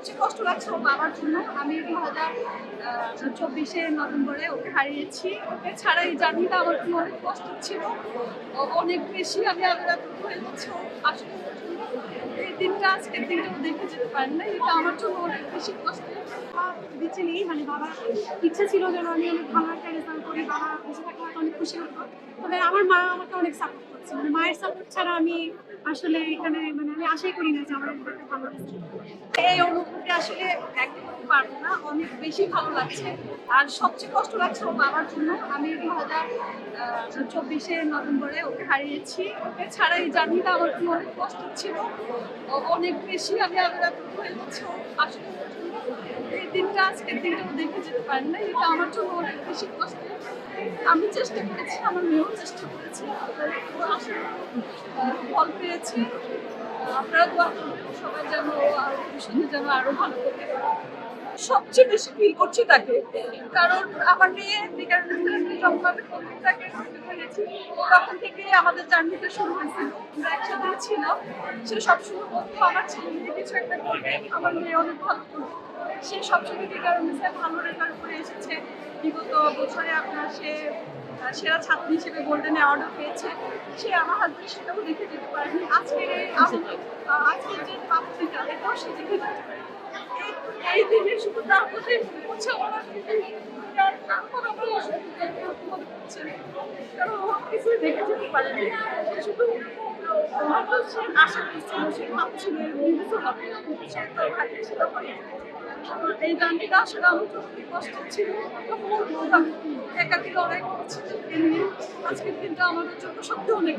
সবচেয়ে কষ্ট লাগছে ওর বাবার জন্য। আমি 2024 নভেম্বরে ওকে হারিয়েছি। ওকে ছাড়া এই জার্নিটা আমার জন্য অনেক কষ্ট ছিল। অনেক বেশি আমি আবেদন হয়ে যাচ্ছি আসলে ওর জন্য। এই দিনটা আজকের দিনটা ও দেখে যেতে পারেন না। এটা আমার জন্য অনেক বেশি কষ্টের। বেঁচে নেই, মানে বাবার ইচ্ছা ছিল যেন আমি অনেক ভালো একটা রেজাল্ট করি, বাবা বেঁচে থাকলে হয়তো অনেক খুশি হতো। তবে আমার মা আমাকে অনেক সাপোর্ট করছে, মানে মায়ের সাপোর্ট ছাড়া আমি আসলে এখানে মানে আমি আশাই করি না যে আমার এরকম একটা ভালো রেজাল্ট। এই অনুভূতি আসলে ব্যক্ত করতে পারবো না। অনেক বেশি ভালো লাগছে। আর সবচেয়ে কষ্ট লাগছে ওর বাবার জন্য। আমি 2024 নভেম্বরে ওকে হারিয়েছি। ওকে ছাড়া এই জার্নিটা আমার জন্য অনেক কষ্ট ছিল। অনেক বেশি আমি আবেদন হয়ে যাচ্ছি আসলে ওর জন্য। এই দিনটা আজকের দিনটা ও দেখে যেতে পারেন না। এটা আমার জন্য অনেক বেশি কষ্টের। আমি চেষ্টা করেছি, আমার মেয়েও চেষ্টা করেছে। ও আসলে ফল পেয়েছি। আপনারা দোয়া করবেন সবাই যেন ভবিষ্যতে যেন আরো ভালো করতে পারে। সবচেয়ে বেশি ফিল করছি তাকে, কারণ আমার মেয়ে যখন আমি প্রথম তাকে ভর্তি করেছি তখন থেকে আমাদের জার্নিটা শুরু হয়েছিল। আমরা একসাথে ছিলাম। সে সবসময় বলতো আমার ছেলে মেয়ে কিছু একটা করবে, আমার মেয়ে অনেক ভালো করবে। সে সবসময় বিকারণে ভালো রেজাল্ট করে এসেছে। বিগত বছরে আপনার সে সেরা ছাত্রী হিসেবে গোল্ডেন অ্যাওয়ার্ডও পেয়েছে। সে আমার হাজবেন্ড সেটাও দেখে যেতে পারেনি। আজকের আজকের যে প্রাপ্তিটা এটাও সে দেখে যেতে পারে। এই দিনে শুধু তার কথাই মনে পড়ছে আমার। এখন আমার মনে পড়ছে, কারণ ও কিছুই দেখে যেতে পারেনি। সে শুধু হয়তো সে আশা করছিল, সে ভাবছিল এরকম কিছু হবে, সে তো ভাগ্যে ছিল হয়নি। এই গানটিটা আসলে আমার খুবই কষ্ট ছিল। তখন বলতাম একাকি লড়াই করছি। আজকের দিনটা আমাদের জন্য সত্যি অনেক